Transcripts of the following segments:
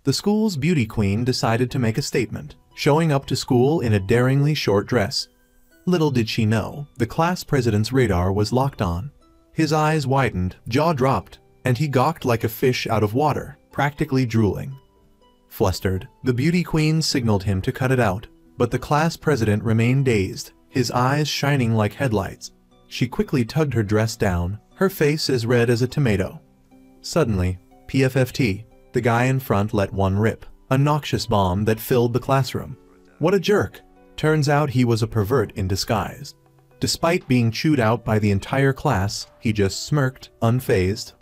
The school's beauty queen decided to make a statement, showing up to school in a daringly short dress. Little did she know, the class president's radar was locked on. His eyes widened, jaw dropped, and he gawked like a fish out of water, practically drooling. Flustered, the beauty queen signaled him to cut it out, but the class president remained dazed, his eyes shining like headlights. She quickly tugged her dress down, her face as red as a tomato. Suddenly, PFFT, the guy in front let one rip, a noxious bomb that filled the classroom. What a jerk! Turns out he was a pervert in disguise. Despite being chewed out by the entire class, he just smirked, unfazed.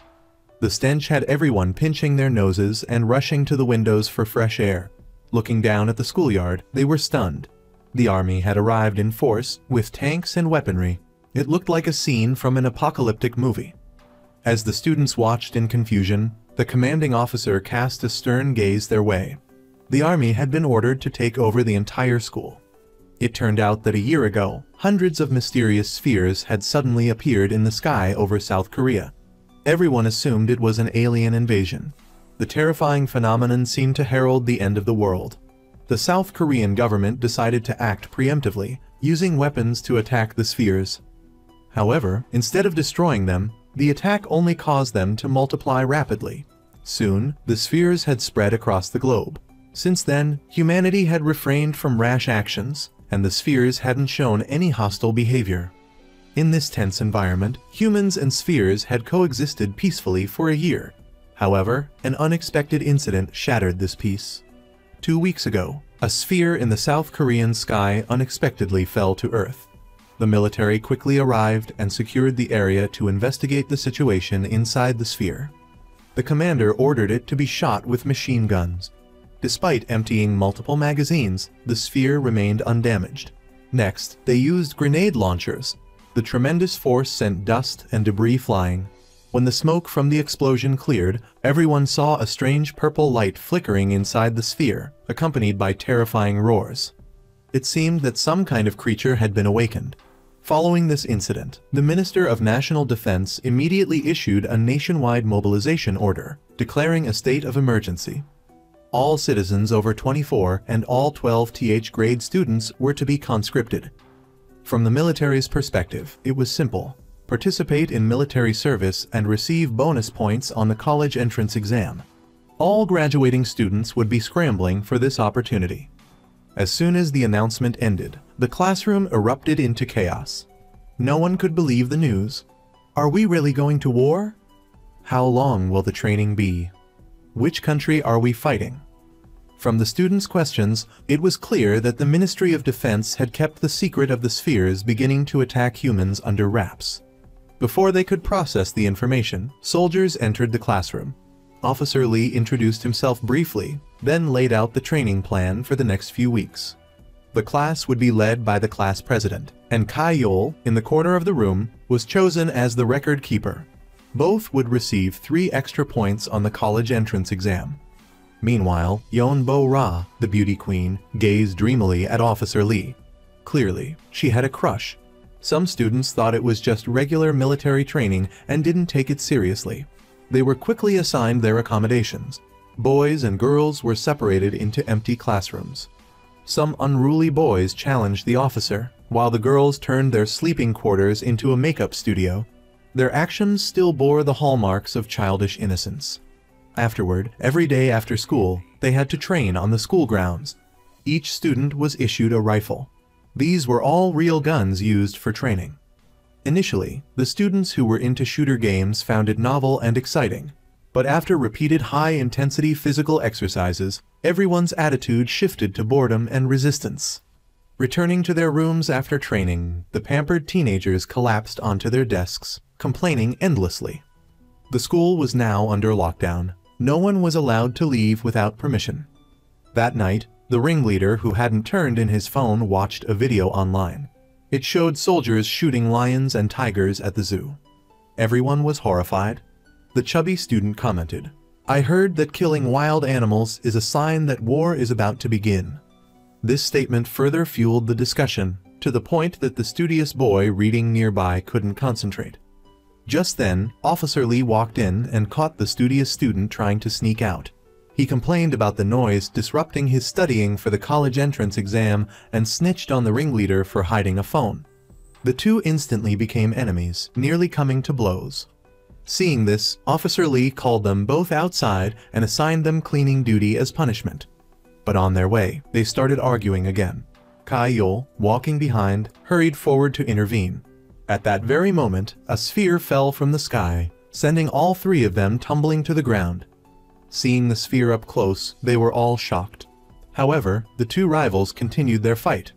The stench had everyone pinching their noses and rushing to the windows for fresh air. Looking down at the schoolyard, they were stunned. The army had arrived in force, with tanks and weaponry. It looked like a scene from an apocalyptic movie. As the students watched in confusion, the commanding officer cast a stern gaze their way. The army had been ordered to take over the entire school. It turned out that a year ago, hundreds of mysterious spheres had suddenly appeared in the sky over South Korea. Everyone assumed it was an alien invasion. The terrifying phenomenon seemed to herald the end of the world. The South Korean government decided to act preemptively, using weapons to attack the spheres. However, instead of destroying them, the attack only caused them to multiply rapidly. Soon, the spheres had spread across the globe. Since then, humanity had refrained from rash actions, and the spheres hadn't shown any hostile behavior. In this tense environment, humans and spheres had coexisted peacefully for a year. However, an unexpected incident shattered this peace. 2 weeks ago, a sphere in the South Korean sky unexpectedly fell to Earth. The military quickly arrived and secured the area to investigate the situation inside the sphere. The commander ordered it to be shot with machine guns. Despite emptying multiple magazines, the sphere remained undamaged. Next, they used grenade launchers. The tremendous force sent dust and debris flying. When the smoke from the explosion cleared, everyone saw a strange purple light flickering inside the sphere, accompanied by terrifying roars. It seemed that some kind of creature had been awakened. Following this incident, the Minister of National Defense immediately issued a nationwide mobilization order, declaring a state of emergency. All citizens over 24 and all 12th grade students were to be conscripted. From the military's perspective, it was simple. Participate in military service and receive bonus points on the college entrance exam. All graduating students would be scrambling for this opportunity. As soon as the announcement ended, the classroom erupted into chaos. No one could believe the news. Are we really going to war? How long will the training be? Which country are we fighting? From the students' questions, it was clear that the Ministry of Defense had kept the secret of the spheres beginning to attack humans under wraps. Before they could process the information, soldiers entered the classroom. Officer Lee introduced himself briefly, then laid out the training plan for the next few weeks. The class would be led by the class president, and Kai-yol, in the corner of the room, was chosen as the record keeper. Both would receive 3 extra points on the college entrance exam. Meanwhile, Yeon-bo-ra, the beauty queen, gazed dreamily at Officer Lee. Clearly, she had a crush. Some students thought it was just regular military training and didn't take it seriously. They were quickly assigned their accommodations. Boys and girls were separated into empty classrooms. Some unruly boys challenged the officer, while the girls turned their sleeping quarters into a makeup studio. Their actions still bore the hallmarks of childish innocence. Afterward, every day after school, they had to train on the school grounds. Each student was issued a rifle. These were all real guns used for training. Initially, the students who were into shooter games found it novel and exciting. But after repeated high-intensity physical exercises, everyone's attitude shifted to boredom and resistance. Returning to their rooms after training, the pampered teenagers collapsed onto their desks, complaining endlessly. The school was now under lockdown. No one was allowed to leave without permission. That night, the ringleader who hadn't turned in his phone watched a video online. It showed soldiers shooting lions and tigers at the zoo. Everyone was horrified. The chubby student commented, "I heard that killing wild animals is a sign that war is about to begin." This statement further fueled the discussion, to the point that the studious boy reading nearby couldn't concentrate. Just then, Officer Lee walked in and caught the studious student trying to sneak out. He complained about the noise disrupting his studying for the college entrance exam and snitched on the ringleader for hiding a phone. The two instantly became enemies, nearly coming to blows. Seeing this, Officer Lee called them both outside and assigned them cleaning duty as punishment. But on their way, they started arguing again. Kai-yul, walking behind, hurried forward to intervene. At that very moment, a sphere fell from the sky, sending all three of them tumbling to the ground. Seeing the sphere up close, they were all shocked. However, the two rivals continued their fight.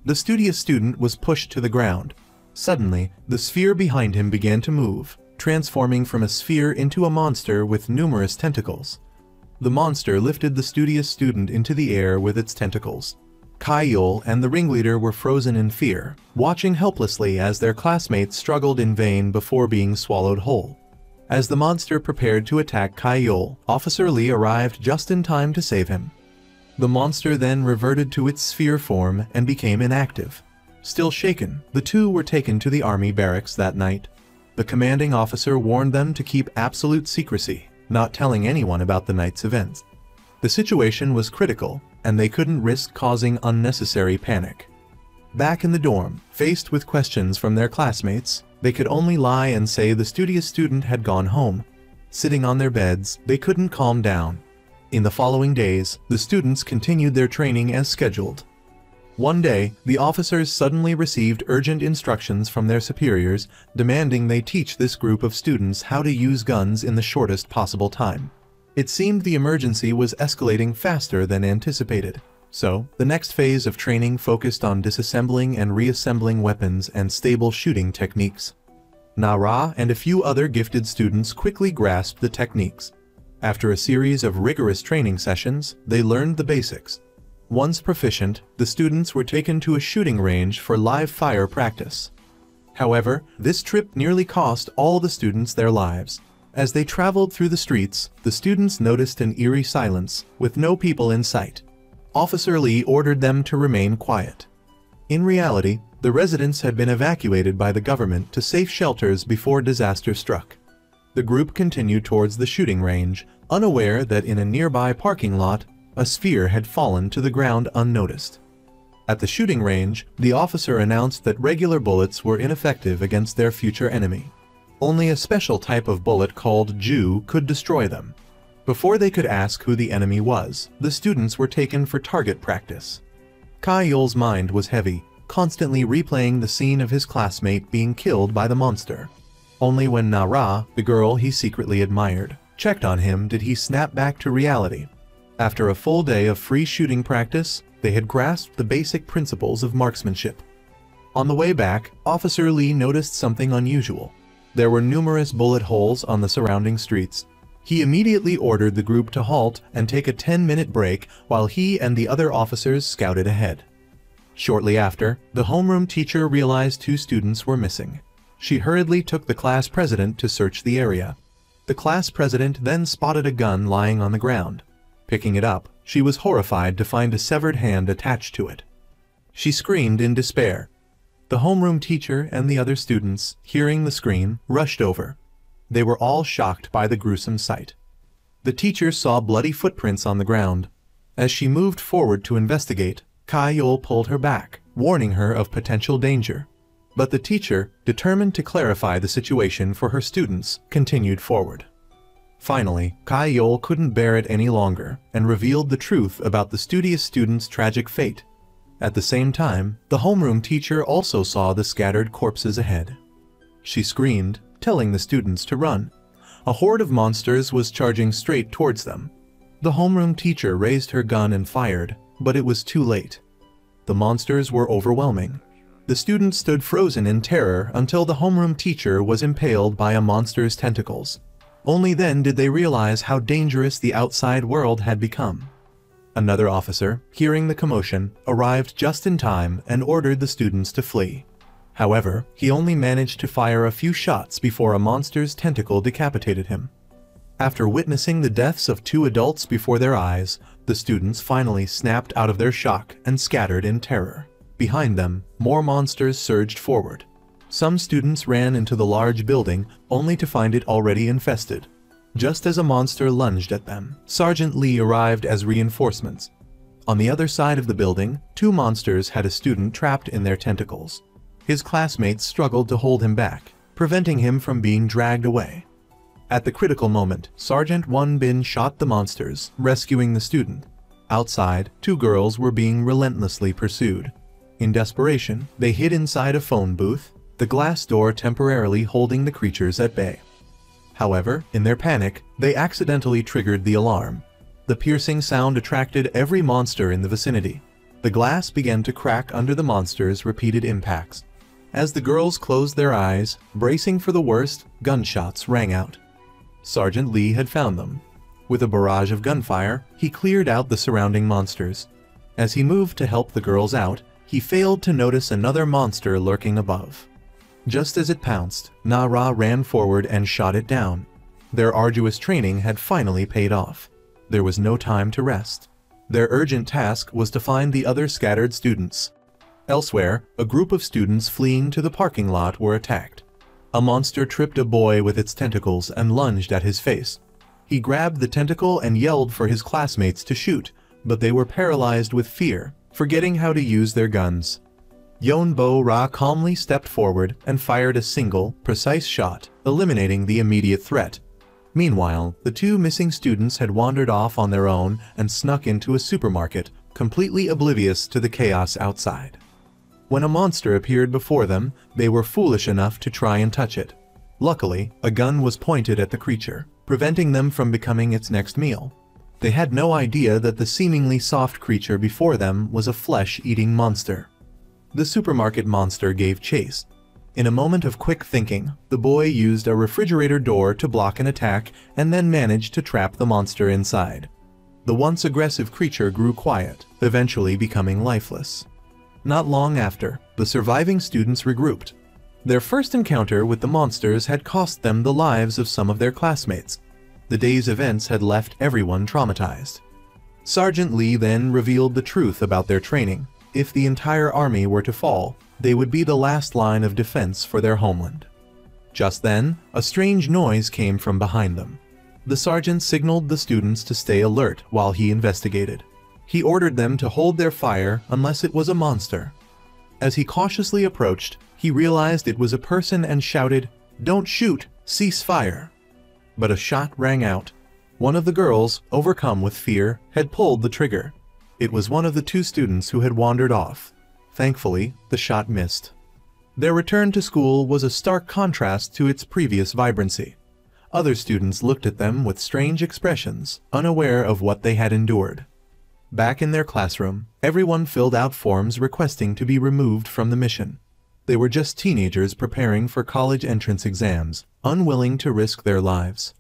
The studious student was pushed to the ground. Suddenly, the sphere behind him began to move, transforming from a sphere into a monster with numerous tentacles. The monster lifted the studious student into the air with its tentacles. Kai-yul and the ringleader were frozen in fear, watching helplessly as their classmates struggled in vain before being swallowed whole. As the monster prepared to attack Kai-yul, Officer Lee arrived just in time to save him. The monster then reverted to its sphere form and became inactive. Still shaken, the two were taken to the army barracks that night. The commanding officer warned them to keep absolute secrecy, not telling anyone about the night's events. The situation was critical, and they couldn't risk causing unnecessary panic. Back in the dorm, faced with questions from their classmates, they could only lie and say the studious student had gone home. Sitting on their beds, they couldn't calm down. In the following days, the students continued their training as scheduled. One day, the officers suddenly received urgent instructions from their superiors, demanding they teach this group of students how to use guns in the shortest possible time. It seemed the emergency was escalating faster than anticipated. So, the next phase of training focused on disassembling and reassembling weapons and stable shooting techniques. Na-ra and a few other gifted students quickly grasped the techniques. After a series of rigorous training sessions, they learned the basics. Once proficient, the students were taken to a shooting range for live fire practice. However, this trip nearly cost all the students their lives. As they traveled through the streets, the students noticed an eerie silence, with no people in sight. Officer Lee ordered them to remain quiet. In reality, the residents had been evacuated by the government to safe shelters before disaster struck. The group continued towards the shooting range, unaware that in a nearby parking lot, a sphere had fallen to the ground unnoticed. At the shooting range, the officer announced that regular bullets were ineffective against their future enemy. Only a special type of bullet called Ju could destroy them. Before they could ask who the enemy was, the students were taken for target practice. Kai-yul's mind was heavy, constantly replaying the scene of his classmate being killed by the monster. Only when Na-ra, the girl he secretly admired, checked on him did he snap back to reality. After a full day of free shooting practice, they had grasped the basic principles of marksmanship. On the way back, Officer Lee noticed something unusual. There were numerous bullet holes on the surrounding streets. He immediately ordered the group to halt and take a 10-minute break while he and the other officers scouted ahead. Shortly after, the homeroom teacher realized two students were missing. She hurriedly took the class president to search the area. The class president then spotted a gun lying on the ground. Picking it up, she was horrified to find a severed hand attached to it. She screamed in despair. The homeroom teacher and the other students, hearing the scream, rushed over. They were all shocked by the gruesome sight. The teacher saw bloody footprints on the ground. As she moved forward to investigate, Kai-yul pulled her back, warning her of potential danger. But the teacher, determined to clarify the situation for her students, continued forward. Finally, Kai-yul couldn't bear it any longer and revealed the truth about the studious student's tragic fate. At the same time, the homeroom teacher also saw the scattered corpses ahead. She screamed, telling the students to run. A horde of monsters was charging straight towards them. The homeroom teacher raised her gun and fired, but it was too late. The monsters were overwhelming. The students stood frozen in terror until the homeroom teacher was impaled by a monster's tentacles. Only then did they realize how dangerous the outside world had become. Another officer, hearing the commotion, arrived just in time and ordered the students to flee. However, he only managed to fire a few shots before a monster's tentacle decapitated him. After witnessing the deaths of two adults before their eyes, the students finally snapped out of their shock and scattered in terror. Behind them, more monsters surged forward. Some students ran into the large building, only to find it already infested. Just as a monster lunged at them, Sergeant Lee arrived as reinforcements. On the other side of the building, two monsters had a student trapped in their tentacles. His classmates struggled to hold him back, preventing him from being dragged away. At the critical moment, Sergeant Won Bin shot the monsters, rescuing the student. Outside, two girls were being relentlessly pursued. In desperation, they hid inside a phone booth, the glass door temporarily holding the creatures at bay. However, in their panic, they accidentally triggered the alarm. The piercing sound attracted every monster in the vicinity. The glass began to crack under the monsters' repeated impacts. As the girls closed their eyes, bracing for the worst, gunshots rang out. Sergeant Lee had found them. With a barrage of gunfire, he cleared out the surrounding monsters. As he moved to help the girls out, he failed to notice another monster lurking above. Just as it pounced, Na-Ra ran forward and shot it down. Their arduous training had finally paid off. There was no time to rest. Their urgent task was to find the other scattered students. Elsewhere, a group of students fleeing to the parking lot were attacked. A monster tripped a boy with its tentacles and lunged at his face. He grabbed the tentacle and yelled for his classmates to shoot, but they were paralyzed with fear, forgetting how to use their guns. Yon Bo-Ra calmly stepped forward and fired a single, precise shot, eliminating the immediate threat. Meanwhile, the two missing students had wandered off on their own and snuck into a supermarket, completely oblivious to the chaos outside. When a monster appeared before them, they were foolish enough to try and touch it. Luckily, a gun was pointed at the creature, preventing them from becoming its next meal. They had no idea that the seemingly soft creature before them was a flesh-eating monster. The supermarket monster gave chase. In a moment of quick thinking, the boy used a refrigerator door to block an attack and then managed to trap the monster inside. The once aggressive creature grew quiet, eventually becoming lifeless. Not long after, the surviving students regrouped. Their first encounter with the monsters had cost them the lives of some of their classmates. The day's events had left everyone traumatized. Sergeant Lee then revealed the truth about their training. If the entire army were to fall, they would be the last line of defense for their homeland. Just then, a strange noise came from behind them. The sergeant signaled the students to stay alert while he investigated. He ordered them to hold their fire unless it was a monster. As he cautiously approached, he realized it was a person and shouted, "Don't shoot! Cease fire!" But a shot rang out. One of the girls, overcome with fear, had pulled the trigger. It was one of the two students who had wandered off. Thankfully, the shot missed. Their return to school was a stark contrast to its previous vibrancy. Other students looked at them with strange expressions, unaware of what they had endured. Back in their classroom, everyone filled out forms requesting to be removed from the mission. They were just teenagers preparing for college entrance exams, unwilling to risk their lives.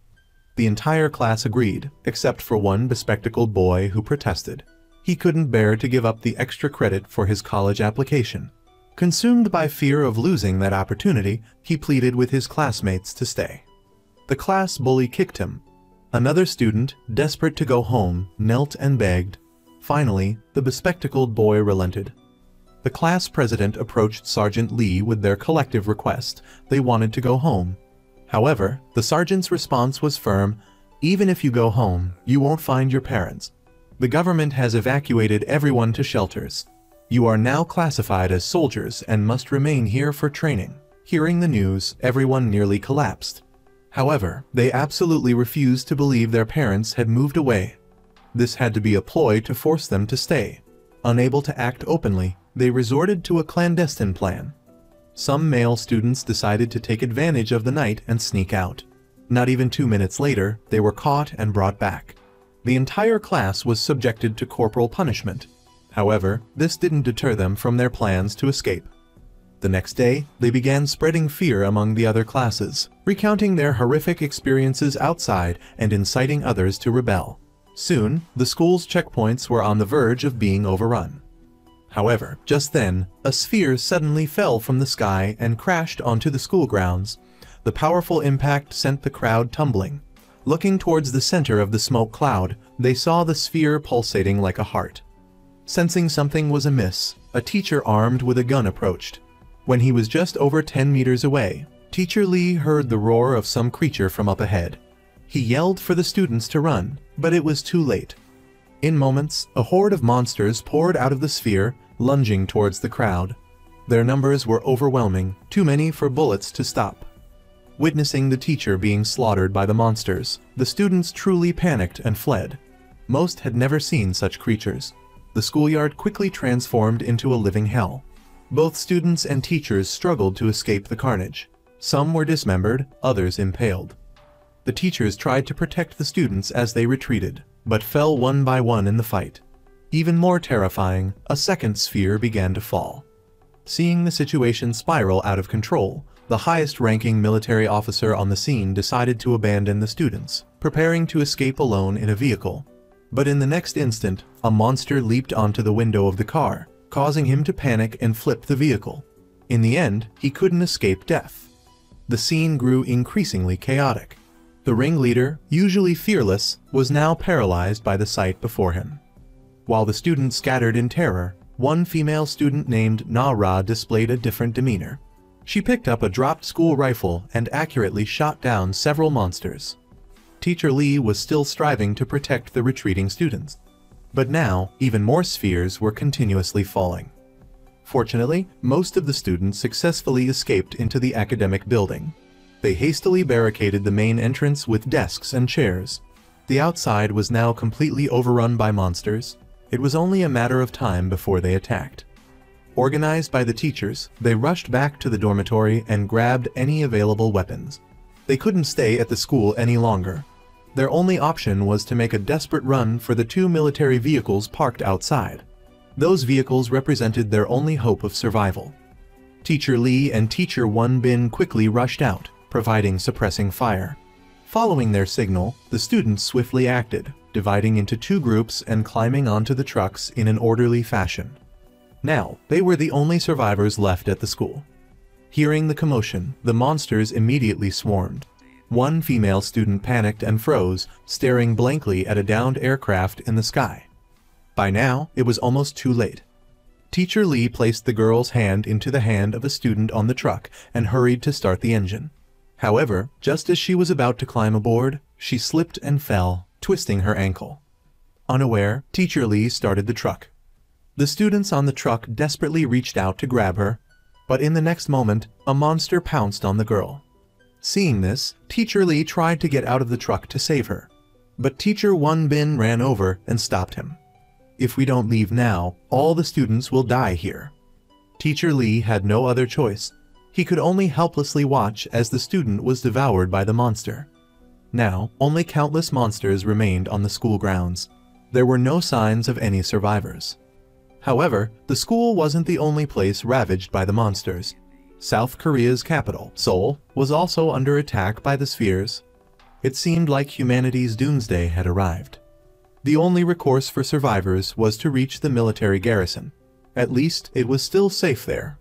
The entire class agreed, except for one bespectacled boy who protested. He couldn't bear to give up the extra credit for his college application. Consumed by fear of losing that opportunity, he pleaded with his classmates to stay. The class bully kicked him. Another student, desperate to go home, knelt and begged. Finally, the bespectacled boy relented. The class president approached Sergeant Lee with their collective request. They wanted to go home. However, the sergeant's response was firm. "Even if you go home, you won't find your parents. The government has evacuated everyone to shelters. You are now classified as soldiers and must remain here for training." Hearing the news, everyone nearly collapsed. However, they absolutely refused to believe their parents had moved away. This had to be a ploy to force them to stay. Unable to act openly, they resorted to a clandestine plan. Some male students decided to take advantage of the night and sneak out. Not even 2 minutes later, they were caught and brought back. The entire class was subjected to corporal punishment. However, this didn't deter them from their plans to escape. The next day, they began spreading fear among the other classes, recounting their horrific experiences outside and inciting others to rebel. Soon, the school's checkpoints were on the verge of being overrun. However, just then, a sphere suddenly fell from the sky and crashed onto the school grounds. The powerful impact sent the crowd tumbling. Looking towards the center of the smoke cloud, they saw the sphere pulsating like a heart. Sensing something was amiss, a teacher armed with a gun approached. When he was just over 10 meters away, Teacher Lee heard the roar of some creature from up ahead. He yelled for the students to run, but it was too late. In moments, a horde of monsters poured out of the sphere, lunging towards the crowd. Their numbers were overwhelming, too many for bullets to stop. Witnessing the teacher being slaughtered by the monsters, the students truly panicked and fled. Most had never seen such creatures. The schoolyard quickly transformed into a living hell. Both students and teachers struggled to escape the carnage. Some were dismembered, others impaled. The teachers tried to protect the students as they retreated, but fell one by one in the fight. Even more terrifying, a second sphere began to fall. Seeing the situation spiral out of control, the highest-ranking military officer on the scene decided to abandon the students, preparing to escape alone in a vehicle. But in the next instant, a monster leaped onto the window of the car, causing him to panic and flip the vehicle. In the end, he couldn't escape death. The scene grew increasingly chaotic. The ringleader, usually fearless, was now paralyzed by the sight before him. While the students scattered in terror, one female student named Nara displayed a different demeanor. She picked up a dropped school rifle and accurately shot down several monsters. Teacher Lee was still striving to protect the retreating students. But now, even more spheres were continuously falling. Fortunately, most of the students successfully escaped into the academic building. They hastily barricaded the main entrance with desks and chairs. The outside was now completely overrun by monsters. It was only a matter of time before they attacked. Organized by the teachers, they rushed back to the dormitory and grabbed any available weapons. They couldn't stay at the school any longer. Their only option was to make a desperate run for the two military vehicles parked outside. Those vehicles represented their only hope of survival. Teacher Lee and Teacher Won Bin quickly rushed out, providing suppressing fire. Following their signal, the students swiftly acted, dividing into two groups and climbing onto the trucks in an orderly fashion. Now, they were the only survivors left at the school. Hearing the commotion, the monsters immediately swarmed. One female student panicked and froze, staring blankly at a downed aircraft in the sky. By now, it was almost too late. Teacher Lee placed the girl's hand into the hand of a student on the truck and hurried to start the engine. However, just as she was about to climb aboard, she slipped and fell, twisting her ankle. Unaware, Teacher Lee started the truck. The students on the truck desperately reached out to grab her, but in the next moment, a monster pounced on the girl. Seeing this, Teacher Lee tried to get out of the truck to save her, but Teacher Won Bin ran over and stopped him. "If we don't leave now, all the students will die here." Teacher Lee had no other choice. He could only helplessly watch as the student was devoured by the monster. Now, only countless monsters remained on the school grounds. There were no signs of any survivors. However, the school wasn't the only place ravaged by the monsters. South Korea's capital, Seoul, was also under attack by the spheres. It seemed like humanity's doomsday had arrived. The only recourse for survivors was to reach the military garrison. At least, it was still safe there.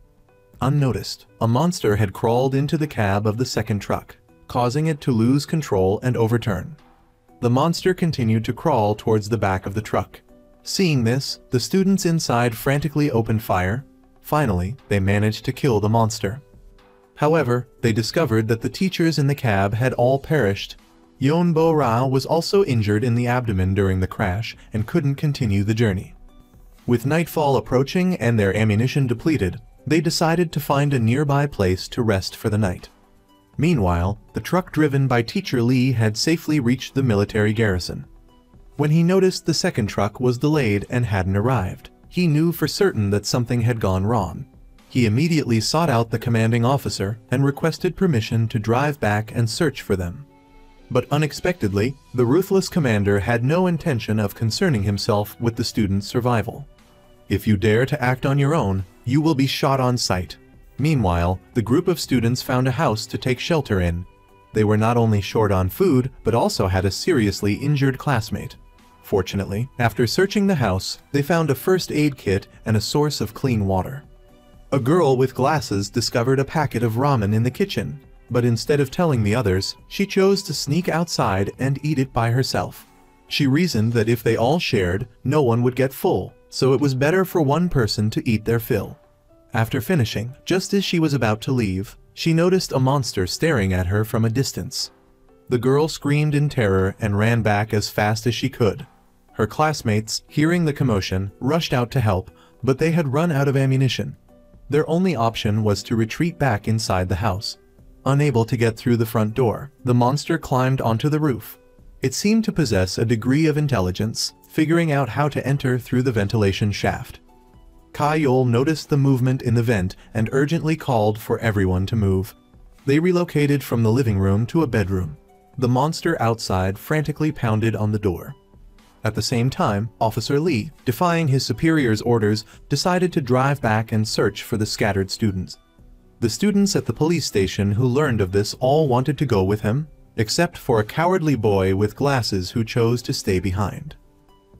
Unnoticed, a monster had crawled into the cab of the second truck, causing it to lose control and overturn. The monster continued to crawl towards the back of the truck. Seeing this, the students inside frantically opened fire. Finally, they managed to kill the monster. However, they discovered that the teachers in the cab had all perished. Yeon Bo-ra was also injured in the abdomen during the crash and couldn't continue the journey. With nightfall approaching and their ammunition depleted, they decided to find a nearby place to rest for the night. Meanwhile, the truck driven by Teacher Lee had safely reached the military garrison. When he noticed the second truck was delayed and hadn't arrived, he knew for certain that something had gone wrong. He immediately sought out the commanding officer and requested permission to drive back and search for them. But unexpectedly, the ruthless commander had no intention of concerning himself with the students' survival. "If you dare to act on your own, you will be shot on sight." Meanwhile, the group of students found a house to take shelter in. They were not only short on food, but also had a seriously injured classmate. Fortunately, after searching the house, they found a first aid kit and a source of clean water. A girl with glasses discovered a packet of ramen in the kitchen, but instead of telling the others, she chose to sneak outside and eat it by herself. She reasoned that if they all shared, no one would get full, so it was better for one person to eat their fill. After finishing, just as she was about to leave, she noticed a monster staring at her from a distance. The girl screamed in terror and ran back as fast as she could. Her classmates, hearing the commotion, rushed out to help, but they had run out of ammunition. Their only option was to retreat back inside the house. Unable to get through the front door, the monster climbed onto the roof. It seemed to possess a degree of intelligence, figuring out how to enter through the ventilation shaft. Kai-Yol noticed the movement in the vent and urgently called for everyone to move. They relocated from the living room to a bedroom. The monster outside frantically pounded on the door. At the same time, Officer Lee, defying his superior's orders, decided to drive back and search for the scattered students. The students at the police station who learned of this all wanted to go with him, except for a cowardly boy with glasses who chose to stay behind.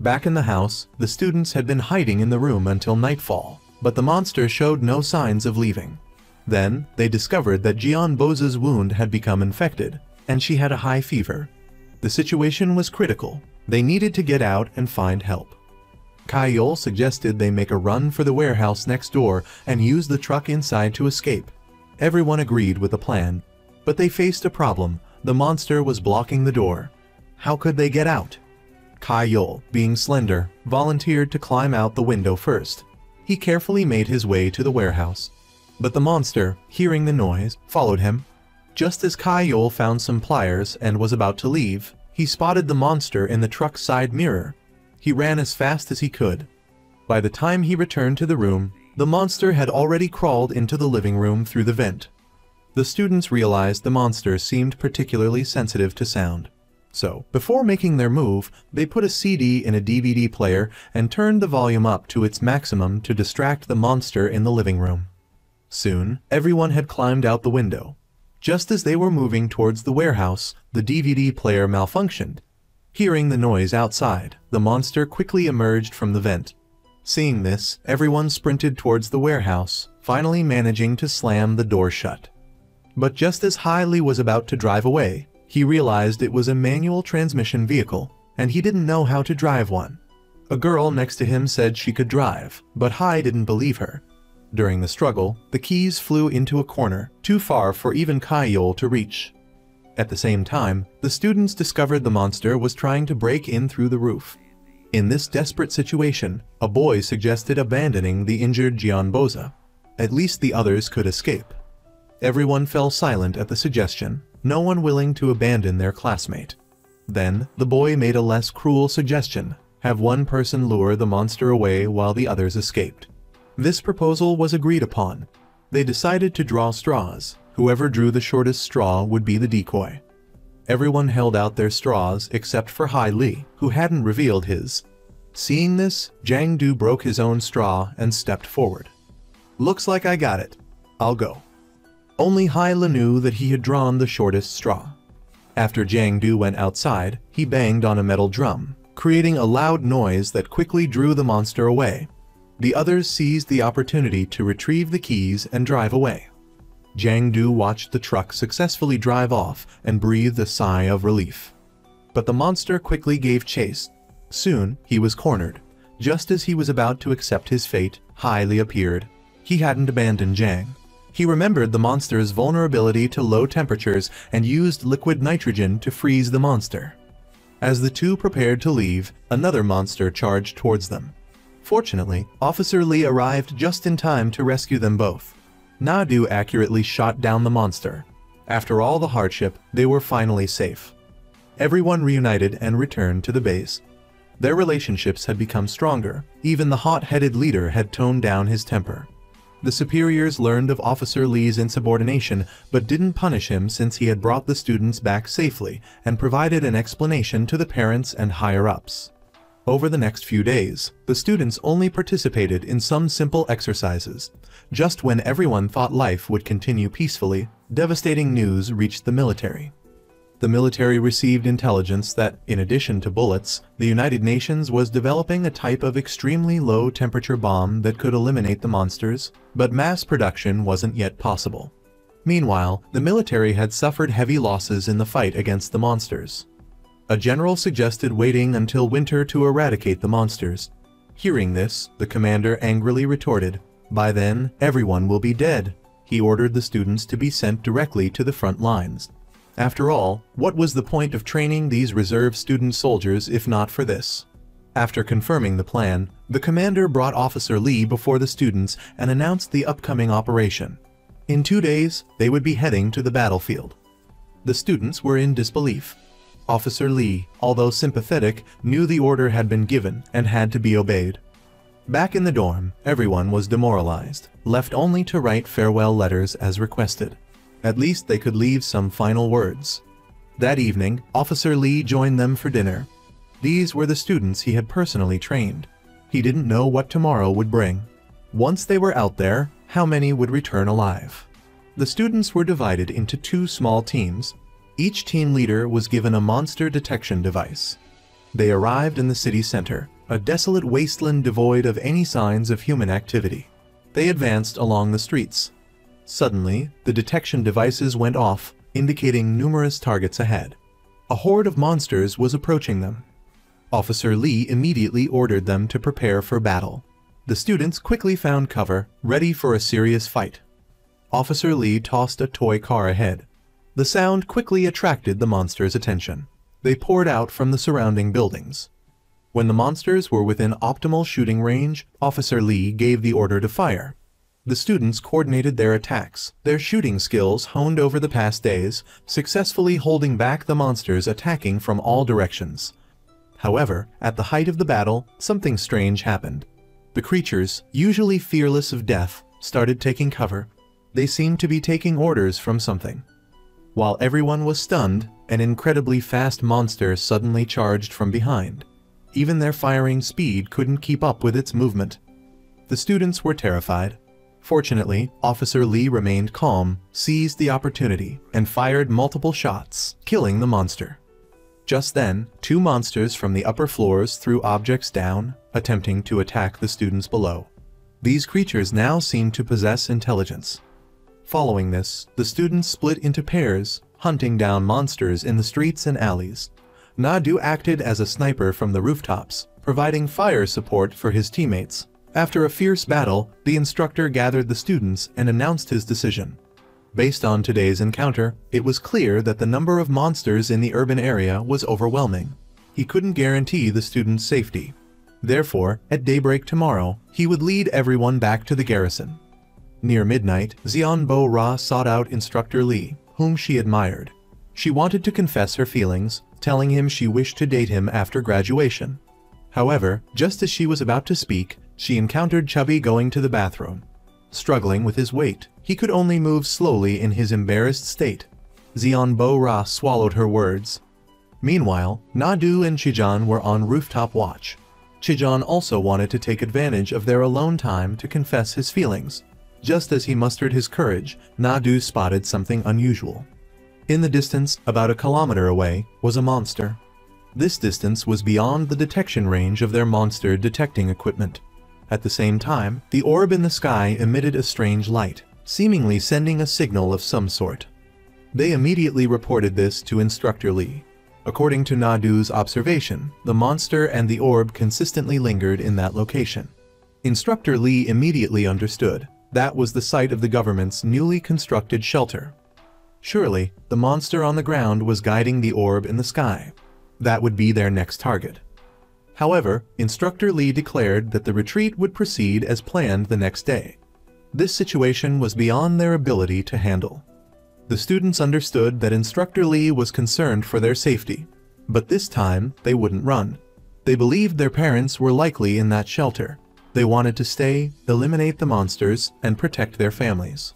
Back in the house, the students had been hiding in the room until nightfall, but the monster showed no signs of leaving. Then, they discovered that Jeonbo's wound had become infected, and she had a high fever. The situation was critical. They needed to get out and find help. Kai-Yol suggested they make a run for the warehouse next door and use the truck inside to escape. Everyone agreed with the plan, but they faced a problem. The monster was blocking the door. How could they get out? Kai-Yol, being slender, volunteered to climb out the window first. He carefully made his way to the warehouse. But the monster, hearing the noise, followed him. Just as Kai-Yol found some pliers and was about to leave, he spotted the monster in the truck's side mirror. He ran as fast as he could. By the time he returned to the room, the monster had already crawled into the living room through the vent. The students realized the monster seemed particularly sensitive to sound. So, before making their move, they put a CD in a DVD player and turned the volume up to its maximum to distract the monster in the living room. Soon, everyone had climbed out the window. Just as they were moving towards the warehouse, the DVD player malfunctioned. Hearing the noise outside, the monster quickly emerged from the vent. Seeing this, everyone sprinted towards the warehouse, finally managing to slam the door shut. But just as Hai-Li was about to drive away, he realized it was a manual transmission vehicle, and he didn't know how to drive one. A girl next to him said she could drive, but Hai didn't believe her. During the struggle, the keys flew into a corner, too far for even Kai-Yol to reach. At the same time, the students discovered the monster was trying to break in through the roof. In this desperate situation, a boy suggested abandoning the injured Jeonbo. At least the others could escape. Everyone fell silent at the suggestion, no one willing to abandon their classmate. Then, the boy made a less cruel suggestion, have one person lure the monster away while the others escaped. This proposal was agreed upon. They decided to draw straws. Whoever drew the shortest straw would be the decoy. Everyone held out their straws except for Hai-Li, who hadn't revealed his. Seeing this, Jang Du broke his own straw and stepped forward. "Looks like I got it. I'll go." Only Hai-Li knew that he had drawn the shortest straw. After Jang Du went outside, he banged on a metal drum, creating a loud noise that quickly drew the monster away. The others seized the opportunity to retrieve the keys and drive away. Jang Du watched the truck successfully drive off and breathed a sigh of relief. But the monster quickly gave chase. Soon, he was cornered. Just as he was about to accept his fate, Hai-Li appeared. He hadn't abandoned Jang. He remembered the monster's vulnerability to low temperatures and used liquid nitrogen to freeze the monster. As the two prepared to leave, another monster charged towards them. Fortunately, Officer Lee arrived just in time to rescue them both. Na-Du accurately shot down the monster. After all the hardship, they were finally safe. Everyone reunited and returned to the base. Their relationships had become stronger. Even the hot-headed leader had toned down his temper. The superiors learned of Officer Lee's insubordination but didn't punish him since he had brought the students back safely and provided an explanation to the parents and higher-ups. Over the next few days, the students only participated in some simple exercises. Just when everyone thought life would continue peacefully, devastating news reached the military. The military received intelligence that, in addition to bullets, the United Nations was developing a type of extremely low-temperature bomb that could eliminate the monsters, but mass production wasn't yet possible. Meanwhile, the military had suffered heavy losses in the fight against the monsters. A general suggested waiting until winter to eradicate the monsters. Hearing this, the commander angrily retorted, "By then, everyone will be dead." He ordered the students to be sent directly to the front lines. After all, what was the point of training these reserve student soldiers if not for this? After confirming the plan, the commander brought Officer Lee before the students and announced the upcoming operation. In 2 days, they would be heading to the battlefield. The students were in disbelief. Officer Lee, although sympathetic, knew the order had been given and had to be obeyed. Back in the dorm, everyone was demoralized, left only to write farewell letters as requested. At least they could leave some final words. That evening, Officer Lee joined them for dinner. These were the students he had personally trained. He didn't know what tomorrow would bring. Once they were out there, how many would return alive? The students were divided into 2 small teams. Each team leader was given a monster detection device. They arrived in the city center, a desolate wasteland devoid of any signs of human activity. They advanced along the streets. Suddenly, the detection devices went off, indicating numerous targets ahead. A horde of monsters was approaching them. Officer Lee immediately ordered them to prepare for battle. The students quickly found cover, ready for a serious fight. Officer Lee tossed a toy car ahead. The sound quickly attracted the monsters' attention. They poured out from the surrounding buildings. When the monsters were within optimal shooting range, Officer Lee gave the order to fire. The students coordinated their attacks, their shooting skills honed over the past days, successfully holding back the monsters attacking from all directions. However, at the height of the battle, something strange happened. The creatures, usually fearless of death, started taking cover. They seemed to be taking orders from something. While everyone was stunned, an incredibly fast monster suddenly charged from behind. Even their firing speed couldn't keep up with its movement. The students were terrified. Fortunately, Officer Lee remained calm, seized the opportunity, and fired multiple shots, killing the monster. Just then, 2 monsters from the upper floors threw objects down, attempting to attack the students below. These creatures now seemed to possess intelligence. Following this, the students split into pairs, hunting down monsters in the streets and alleys. Nadu acted as a sniper from the rooftops, providing fire support for his teammates. After a fierce battle, the instructor gathered the students and announced his decision. Based on today's encounter, it was clear that the number of monsters in the urban area was overwhelming. He couldn't guarantee the students' safety. Therefore, at daybreak tomorrow, he would lead everyone back to the garrison. Near midnight, Xianbo Ra sought out Instructor Lee, whom she admired. She wanted to confess her feelings, telling him she wished to date him after graduation. However, just as she was about to speak, she encountered Chubby going to the bathroom. Struggling with his weight, he could only move slowly in his embarrassed state. Xianbo Ra swallowed her words. Meanwhile, Nadu and Chijan were on rooftop watch. Chijan also wanted to take advantage of their alone time to confess his feelings. Just as he mustered his courage, Nadu spotted something unusual. In the distance, about a kilometer away, was a monster. This distance was beyond the detection range of their monster detecting equipment. At the same time, the orb in the sky emitted a strange light, seemingly sending a signal of some sort. They immediately reported this to Instructor Lee. According to Nadu's observation, the monster and the orb consistently lingered in that location. Instructor Lee immediately understood. That was the site of the government's newly constructed shelter. Surely, the monster on the ground was guiding the orb in the sky. That would be their next target. However, Instructor Lee declared that the retreat would proceed as planned the next day. This situation was beyond their ability to handle. The students understood that Instructor Lee was concerned for their safety, but this time they wouldn't run. They believed their parents were likely in that shelter. They wanted to stay, eliminate the monsters, and protect their families.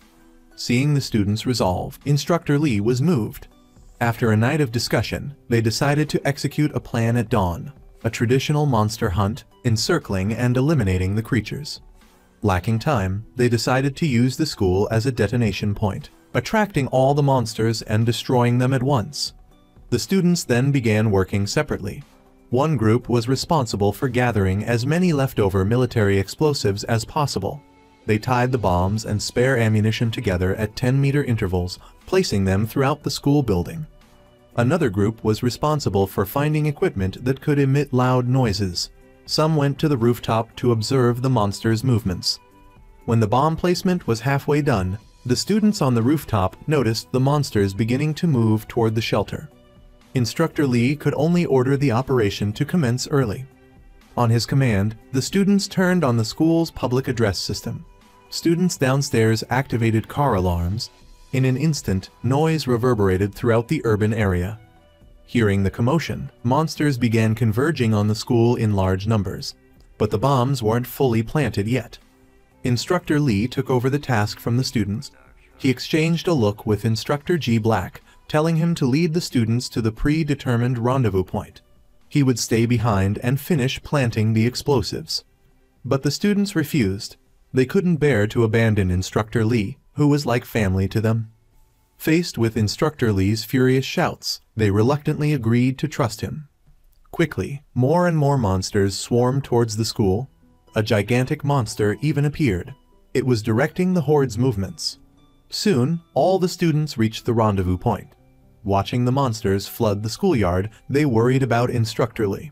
Seeing the students' resolve, Instructor Lee was moved. After a night of discussion, they decided to execute a plan at dawn, a traditional monster hunt, encircling and eliminating the creatures. Lacking time, they decided to use the school as a detonation point, attracting all the monsters and destroying them at once. The students then began working separately. One group was responsible for gathering as many leftover military explosives as possible. They tied the bombs and spare ammunition together at 10-meter intervals, placing them throughout the school building. Another group was responsible for finding equipment that could emit loud noises. Some went to the rooftop to observe the monsters' movements. When the bomb placement was halfway done, The students on the rooftop noticed the monsters beginning to move toward the shelter. Instructor Lee could only order the operation to commence early. On his command, the students turned on the school's public address system. Students downstairs activated car alarms. In an instant, noise reverberated throughout the urban area. Hearing the commotion, monsters began converging on the school in large numbers. But the bombs weren't fully planted yet. Instructor Lee took over the task from the students. He exchanged a look with Instructor G. Black, telling him to lead the students to the predetermined rendezvous point. He would stay behind and finish planting the explosives. But the students refused. They couldn't bear to abandon Instructor Lee, who was like family to them. Faced with Instructor Lee's furious shouts, they reluctantly agreed to trust him. Quickly, more and more monsters swarmed towards the school. A gigantic monster even appeared. It was directing the horde's movements. Soon, all the students reached the rendezvous point. Watching the monsters flood the schoolyard, they worried about Instructor Lee.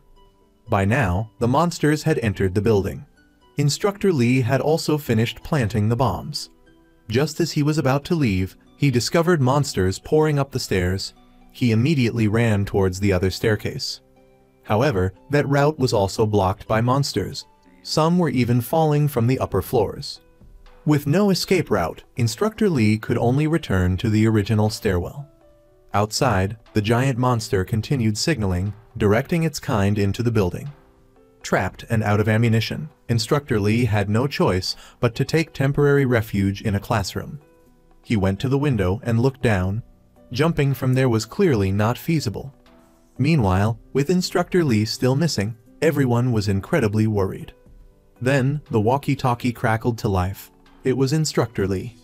By now, the monsters had entered the building. Instructor Lee had also finished planting the bombs. Just as he was about to leave, he discovered monsters pouring up the stairs. He immediately ran towards the other staircase. However, that route was also blocked by monsters. Some were even falling from the upper floors. With no escape route, Instructor Lee could only return to the original stairwell. Outside, the giant monster continued signaling, directing its kind into the building. Trapped and out of ammunition, Instructor Lee had no choice but to take temporary refuge in a classroom. He went to the window and looked down. Jumping from there was clearly not feasible. Meanwhile, with Instructor Lee still missing, everyone was incredibly worried. Then, the walkie-talkie crackled to life. It was Instructor Lee.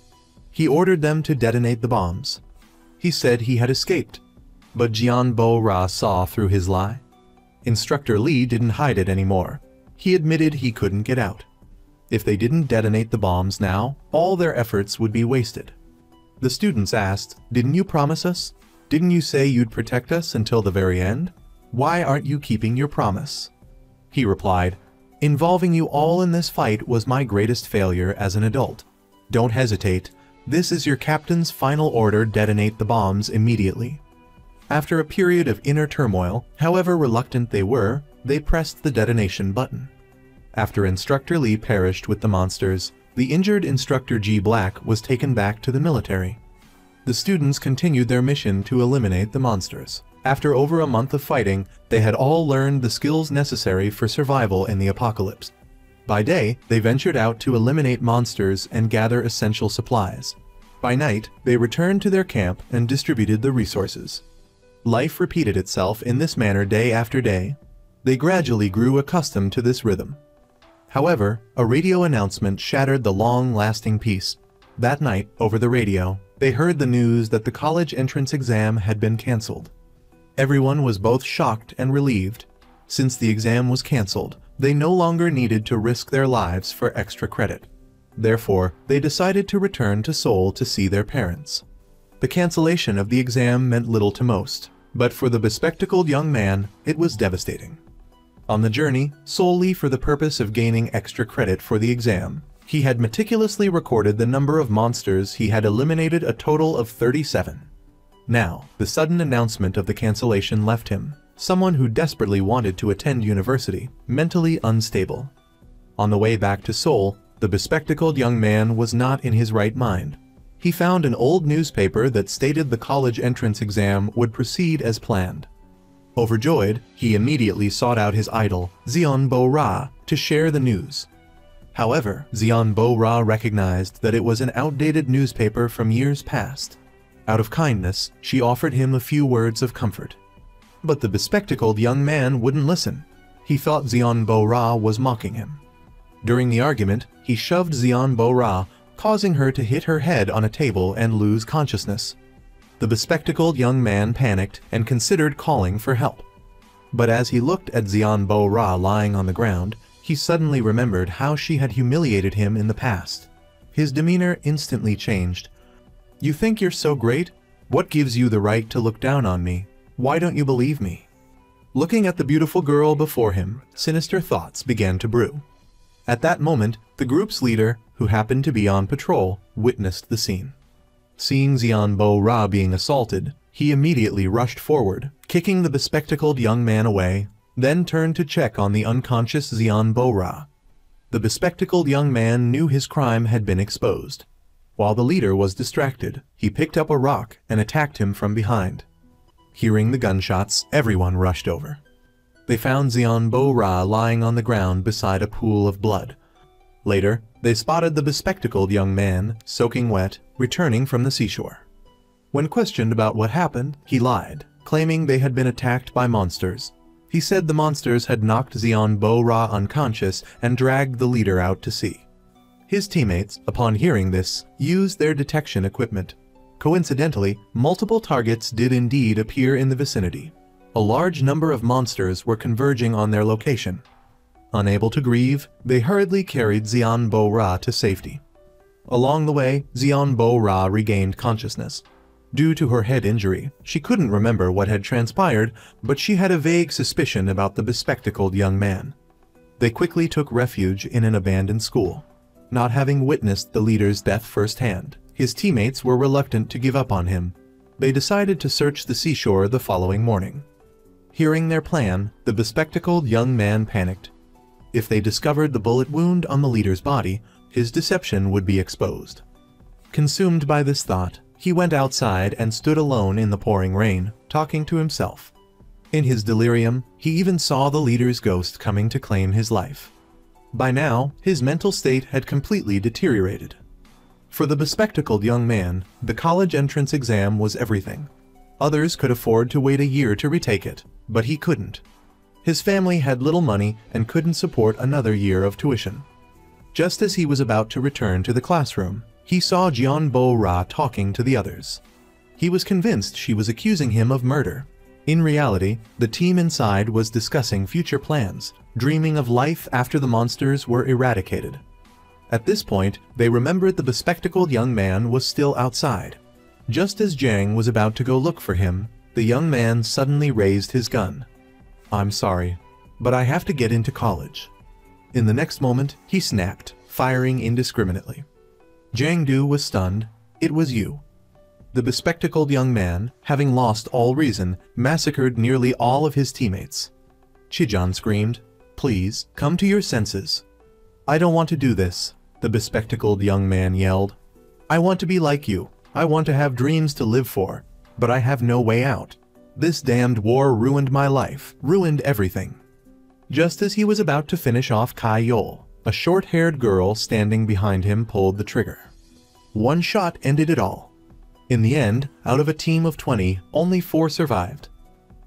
He ordered them to detonate the bombs. He said he had escaped, but Jian Bo-ra saw through his lie. Instructor Lee didn't hide it anymore. He admitted he couldn't get out. If they didn't detonate the bombs now, all their efforts would be wasted. The students asked, "Didn't you promise us? Didn't you say you'd protect us until the very end? Why aren't you keeping your promise?" He replied, "Involving you all in this fight was my greatest failure as an adult. Don't hesitate. This is your captain's final order: detonate the bombs immediately." After a period of inner turmoil, however reluctant they were, they pressed the detonation button. After Instructor Lee perished with the monsters, the injured Instructor G. Black was taken back to the military. The students continued their mission to eliminate the monsters. After over a month of fighting, they had all learned the skills necessary for survival in the apocalypse. By day, they ventured out to eliminate monsters and gather essential supplies. By night, they returned to their camp and distributed the resources. Life repeated itself in this manner day after day. They gradually grew accustomed to this rhythm. However, a radio announcement shattered the long-lasting peace. That night, over the radio, they heard the news that the college entrance exam had been cancelled. Everyone was both shocked and relieved. Since the exam was cancelled, they no longer needed to risk their lives for extra credit. Therefore, they decided to return to Seoul to see their parents. The cancellation of the exam meant little to most, but for the bespectacled young man, it was devastating. On the journey, solely for the purpose of gaining extra credit for the exam, he had meticulously recorded the number of monsters he had eliminated, a total of 37. Now, the sudden announcement of the cancellation left him, someone who desperately wanted to attend university, mentally unstable. On the way back to Seoul, the bespectacled young man was not in his right mind. He found an old newspaper that stated the college entrance exam would proceed as planned. Overjoyed, he immediately sought out his idol, Jian Bo-ra, to share the news. However, Jian Bo-ra recognized that it was an outdated newspaper from years past. Out of kindness, she offered him a few words of comfort. But the bespectacled young man wouldn't listen. He thought Jian Bo-ra was mocking him. During the argument, he shoved Jian Bo-ra, causing her to hit her head on a table and lose consciousness. The bespectacled young man panicked and considered calling for help. But as he looked at Jian Bo-ra lying on the ground, he suddenly remembered how she had humiliated him in the past. His demeanor instantly changed. "You think you're so great? What gives you the right to look down on me? Why don't you believe me?" Looking at the beautiful girl before him, sinister thoughts began to brew. At that moment, the group's leader, who happened to be on patrol, witnessed the scene. Seeing Xianbo Ra being assaulted, he immediately rushed forward, kicking the bespectacled young man away, then turned to check on the unconscious Xianbo Ra. The bespectacled young man knew his crime had been exposed. While the leader was distracted, he picked up a rock and attacked him from behind. Hearing the gunshots, everyone rushed over. They found Xianbo Ra lying on the ground beside a pool of blood. Later, they spotted the bespectacled young man, soaking wet, returning from the seashore. When questioned about what happened, he lied, claiming they had been attacked by monsters. He said the monsters had knocked Xianbo Ra unconscious and dragged the leader out to sea. His teammates, upon hearing this, used their detection equipment. Coincidentally, multiple targets did indeed appear in the vicinity. A large number of monsters were converging on their location. Unable to grieve, they hurriedly carried Xianbo Ra to safety. Along the way, Xianbo Ra regained consciousness. Due to her head injury, she couldn't remember what had transpired, but she had a vague suspicion about the bespectacled young man. They quickly took refuge in an abandoned school. Not having witnessed the leader's death firsthand, his teammates were reluctant to give up on him. They decided to search the seashore the following morning. Hearing their plan, the bespectacled young man panicked. If they discovered the bullet wound on the leader's body, his deception would be exposed. Consumed by this thought, he went outside and stood alone in the pouring rain, talking to himself. In his delirium, he even saw the leader's ghost coming to claim his life. By now, his mental state had completely deteriorated. For the bespectacled young man, the college entrance exam was everything. Others could afford to wait a year to retake it, but he couldn't. His family had little money and couldn't support another year of tuition. Just as he was about to return to the classroom, he saw Xianbo Ra talking to the others. He was convinced she was accusing him of murder. In reality, the team inside was discussing future plans, dreaming of life after the monsters were eradicated. At this point, they remembered the bespectacled young man was still outside. Just as Jiang was about to go look for him, the young man suddenly raised his gun. "I'm sorry, but I have to get into college." In the next moment, he snapped, firing indiscriminately. Jiang Du was stunned. "It was you." The bespectacled young man, having lost all reason, massacred nearly all of his teammates. Chijan screamed, "Please, come to your senses." "I don't want to do this," the bespectacled young man yelled. "I want to be like you. I want to have dreams to live for, but I have no way out. This damned war ruined my life, ruined everything." Just as he was about to finish off Kai Yol, a short-haired girl standing behind him pulled the trigger. One shot ended it all. In the end, out of a team of 20, only 4 survived.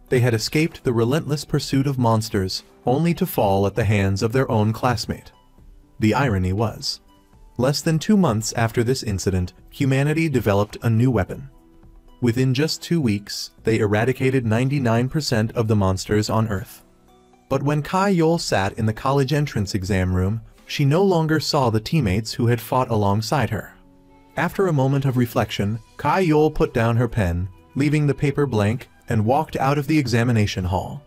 They had escaped the relentless pursuit of monsters, only to fall at the hands of their own classmate. The irony was, less than 2 months after this incident, humanity developed a new weapon. Within just 2 weeks, they eradicated 99% of the monsters on Earth. But when Kai Yol sat in the college entrance exam room, she no longer saw the teammates who had fought alongside her. After a moment of reflection, Kai Yol put down her pen, leaving the paper blank, and walked out of the examination hall.